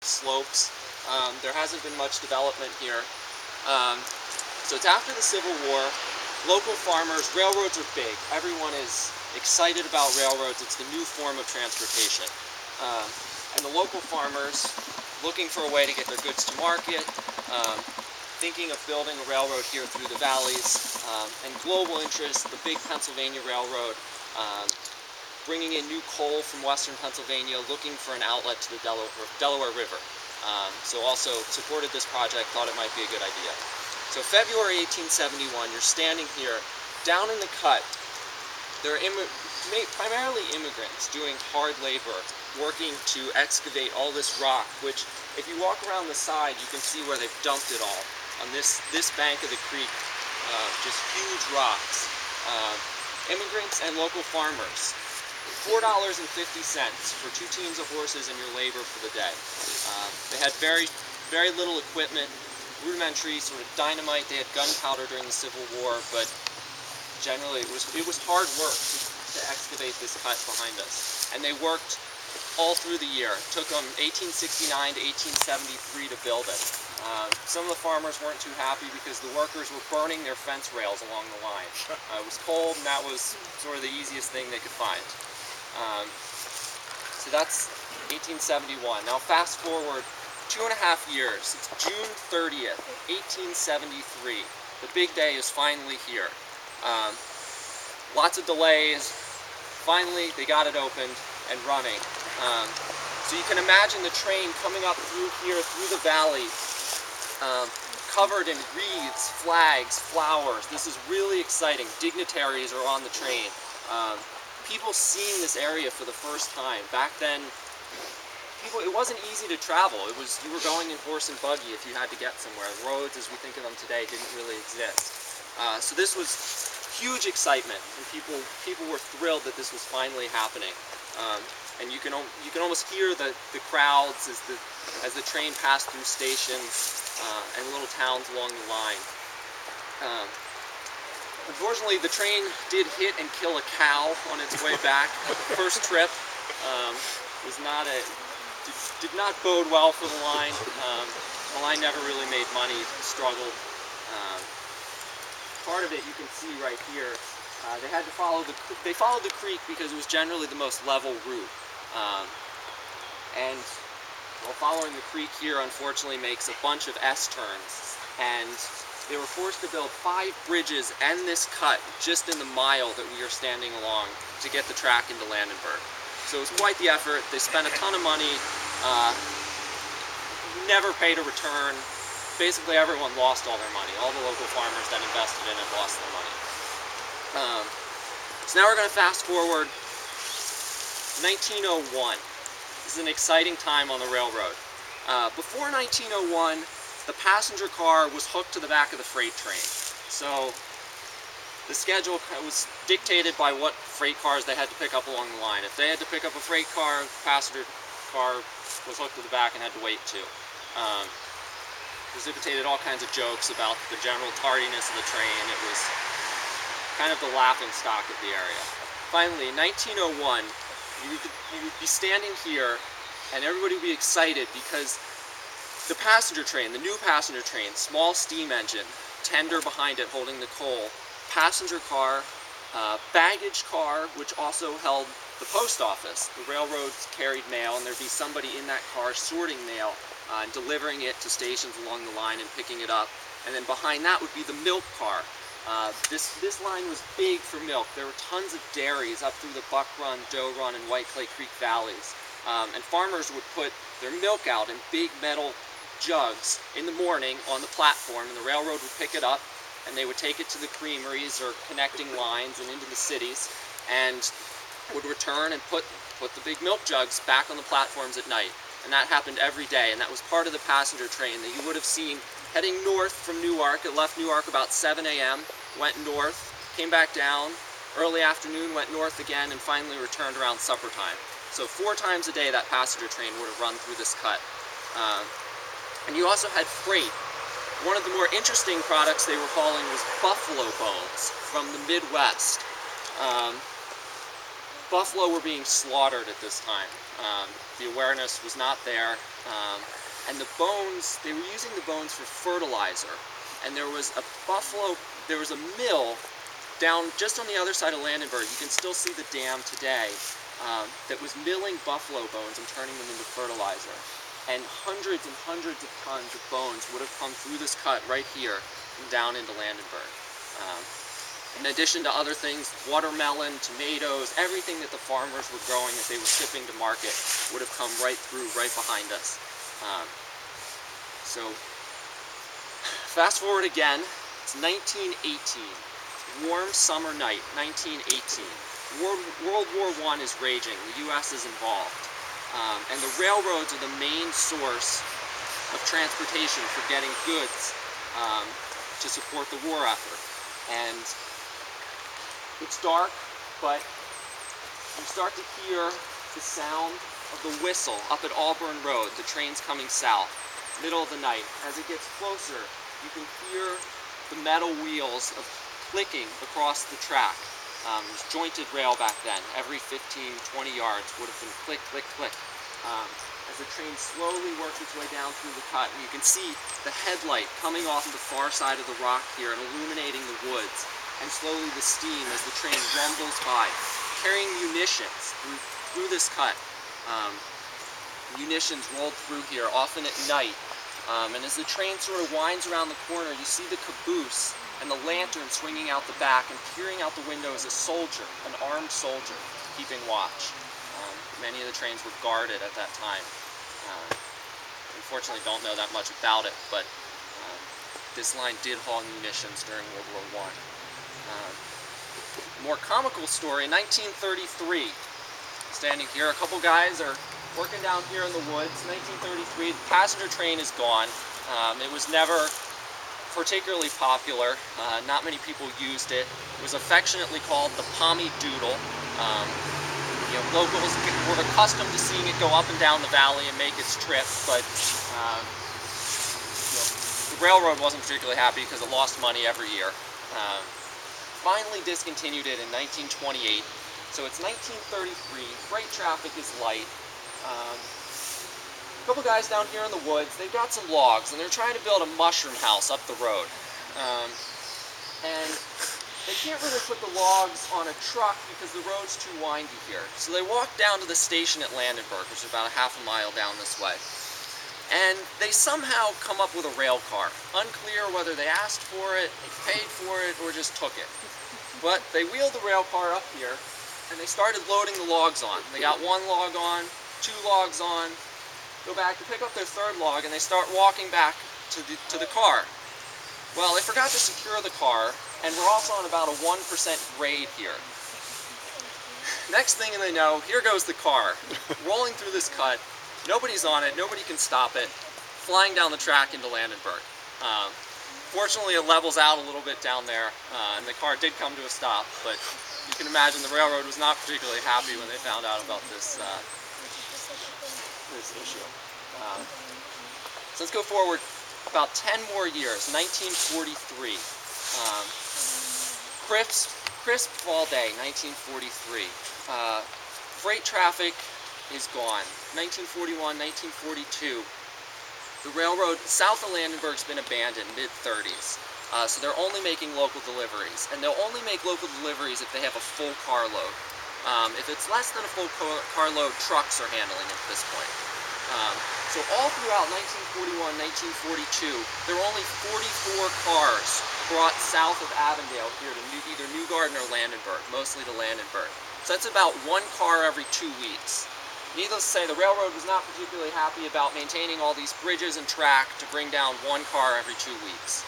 slopes. There hasn't been much development here. So it's after the Civil War. Local farmers, railroads are big. Everyone is excited about railroads. It's the new form of transportation. And the local farmers, looking for a way to get their goods to market, thinking of building a railroad here through the valleys, and global interest, the big Pennsylvania Railroad, bringing in new coal from western Pennsylvania, looking for an outlet to the Delaware River. So also supported this project, thought it might be a good idea. So February 1871, you're standing here, down in the cut. There are primarily immigrants doing hard labor, working to excavate all this rock, which if you walk around the side, you can see where they've dumped it all. On this bank of the creek, just huge rocks. Immigrants and local farmers. $4.50 for 2 teams of horses and your labor for the day. They had very little equipment, rudimentary sort of dynamite. They had gunpowder during the Civil War, but generally it was hard work to excavate this cut behind us. And they worked all through the year. It took them 1869 to 1873 to build it. Some of the farmers weren't too happy because the workers were burning their fence rails along the line. It was cold, and that was sort of the easiest thing they could find. So that's 1871. Now fast forward 2.5 years. It's June 30th, 1873. The big day is finally here. Lots of delays. Finally, they got it opened and running. So you can imagine the train coming up through here, through the valley, covered in wreaths, flags, flowers. This is really exciting. Dignitaries are on the train. People seeing this area for the first time. Back then, it wasn't easy to travel. You were going in horse and buggy if you had to get somewhere. Roads, as we think of them today, didn't really exist. So this was huge excitement, and people were thrilled that this was finally happening. And you can almost hear the crowds as the train passed through stations and little towns along the line. Unfortunately, the train did hit and kill a cow on its way back. First trip did not bode well for the line. The line never really made money, struggled. Part of it you can see right here. They followed the creek because it was generally the most level route. And following the creek here, unfortunately, makes a bunch of S-turns. And they were forced to build 5 bridges and this cut just in the mile that we are standing along to get the track into Landenberg. So it was quite the effort. They spent a ton of money, never paid a return. Basically everyone lost all their money. All the local farmers that invested in it lost their money. So now we're going to fast forward 1901. This is an exciting time on the railroad. Before 1901, the passenger car was hooked to the back of the freight train. So the schedule was dictated by what freight cars they had to pick up along the line. If they had to pick up a freight car, the passenger car was hooked to the back and had to wait too. Precipitated all kinds of jokes about the general tardiness of the train. It was kind of the laughing stock of the area. Finally, in 1901, you would be standing here and everybody would be excited because the passenger train, the new passenger train, small steam engine, tender behind it holding the coal, passenger car, baggage car, which also held the post office. The railroads carried mail, and there'd be somebody in that car sorting mail and delivering it to stations along the line and picking it up. And then behind that would be the milk car. This line was big for milk. There were tons of dairies up through the Buck Run, Doe Run, and White Clay Creek valleys. And farmers would put their milk out in big metal jugs in the morning on the platform, and the railroad would pick it up and they would take it to the creameries or connecting lines and into the cities, and would return and put the big milk jugs back on the platforms at night. And that happened every day, and that was part of the passenger train that you would have seen heading north from Newark. It left Newark about 7 a.m., went north, came back down, early afternoon, went north again, and finally returned around supper time. So 4 times a day that passenger train would have run through this cut. And you also had freight. One of the more interesting products they were hauling was buffalo bones from the Midwest. buffalo were being slaughtered at this time. The awareness was not there, and the bones, they were using the bones for fertilizer. And there was a mill down just on the other side of Landenberg. You can still see the dam today that was milling buffalo bones and turning them into fertilizer. And hundreds and hundreds of tons of bones would have come through this cut right here and down into Landenberg. In addition to other things, watermelon, tomatoes, everything that the farmers were growing as they were shipping to market would have come right through, right behind us. So, fast forward again, it's 1918, warm summer night, 1918. World War I is raging, the U.S. is involved, and the railroads are the main source of transportation for getting goods to support the war effort. And it's dark, but you start to hear the sound of the whistle up at Auburn Road, the train's coming south, middle of the night. As it gets closer, you can hear the metal wheels of clicking across the track. It was jointed rail back then. Every 15, 20 yards would have been click, click, click. As the train slowly works its way down through the cut, and you can see the headlight coming off the far side of the rock here and illuminating the woods, and slowly the steam as the train rumbles by, carrying munitions through this cut. Munitions rolled through here, often at night, and as the train sort of winds around the corner, you see the caboose and the lantern swinging out the back, and peering out the window is a soldier, an armed soldier, keeping watch. Many of the trains were guarded at that time. Unfortunately, don't know that much about it, but this line did haul munitions during World War I. More comical story, 1933. Standing here, a couple guys are working down here in the woods. 1933, the passenger train is gone. It was never particularly popular. Not many people used it. It was affectionately called the Pommy Doodle. Locals were accustomed to seeing it go up and down the valley and make its trip, but the railroad wasn't particularly happy because it lost money every year. Finally discontinued it in 1928, so it's 1933, freight traffic is light. A couple guys down here in the woods, they've got some logs, and they're trying to build a mushroom house up the road. And they can't really put the logs on a truck because the road's too windy here. So they walk down to the station at Landenberg, which is about a half a mile down this way. And they somehow come up with a rail car. Unclear whether they asked for it, paid for it, or just took it. But they wheeled the rail car up here, and they started loading the logs on. They got one log on, two logs on, go back to pick up their third log, and they start walking back to the car. Well, they forgot to secure the car, and we're also on about a 1% grade here. Next thing they know, here goes the car, rolling through this cut. Nobody's on it, nobody can stop it, flying down the track into Landenberg. Fortunately, it levels out a little bit down there, and the car did come to a stop, but you can imagine the railroad was not particularly happy when they found out about this, this issue. So let's go forward about 10 more years, 1943. Crisp fall day, 1943. Freight traffic is gone. 1941, 1942. The railroad south of Landenberg's been abandoned, mid-30s. So they're only making local deliveries. And they'll only make local deliveries if they have a full carload. If it's less than a full carload, trucks are handling it at this point. So all throughout 1941, 1942, there were only 44 cars brought south of Avondale here to either New Garden or Landenberg, mostly to Landenberg. So that's about one car every 2 weeks. Needless to say, the railroad was not particularly happy about maintaining all these bridges and track to bring down one car every 2 weeks.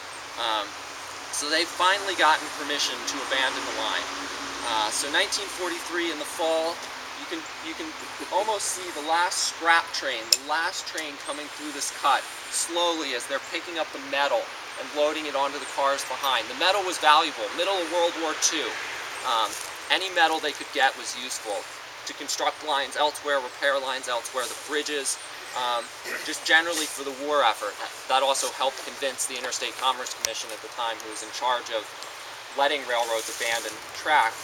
So they've finally gotten permission to abandon the line. So 1943 in the fall, you can almost see the last scrap train, the last train coming through this cut slowly as they're picking up the metal and loading it onto the cars behind. The metal was valuable. Middle of World War II, any metal they could get was useful to construct lines elsewhere, repair lines elsewhere, the bridges, just generally for the war effort. That also helped convince the Interstate Commerce Commission at the time, who was in charge of letting railroads abandon track.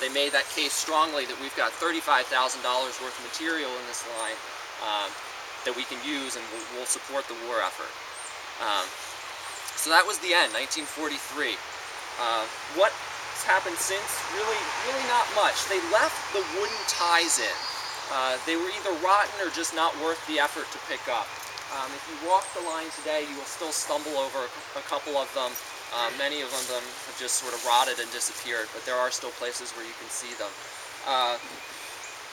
they made that case strongly that we've got $35,000 worth of material in this line that we can use and will support the war effort. So that was the end, 1943. What's happened since? Really not much. They left the wooden ties in. They were either rotten or just not worth the effort to pick up. If you walk the line today, you will still stumble over a couple of them. Many of them have just sort of rotted and disappeared, but there are still places where you can see them.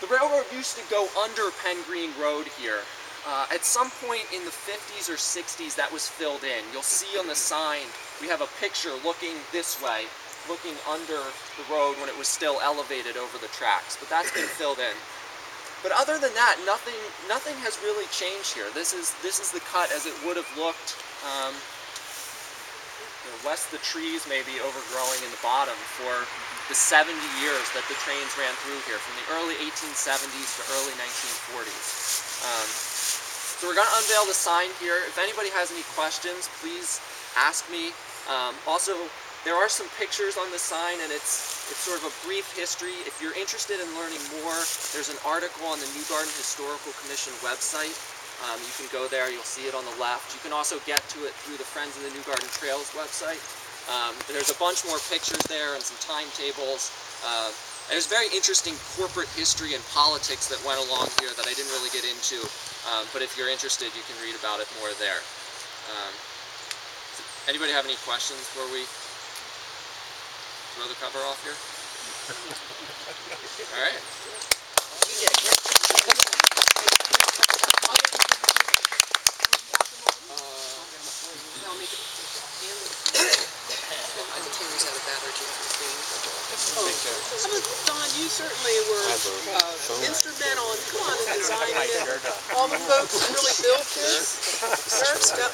The railroad used to go under Penn Green Road here. At some point in the 50s or 60s, that was filled in. You'll see on the sign, we have a picture looking this way, looking under the road when it was still elevated over the tracks, but that's been filled in. But other than that, nothing has really changed here. This is the cut as it would have looked. Less the trees may be overgrowing in the bottom for the 70 years that the trains ran through here, from the early 1870s to early 1940s. So we're going to unveil the sign here. If anybody has any questions, please ask me. Also, there are some pictures on the sign, and it's sort of a brief history. If you're interested in learning more, there's an article on the New Garden Historical Commission website. You can go there, you'll see it on the left. You can also get to it through the Friends of the New Garden Trails website. There's a bunch more pictures there and some timetables. And there's very interesting corporate history and politics that went along here that I didn't really get into. But if you're interested, you can read about it more there. Anybody have any questions before we throw the cover off here? All right. Don, you certainly were instrumental in designing it. All the folks who really built this.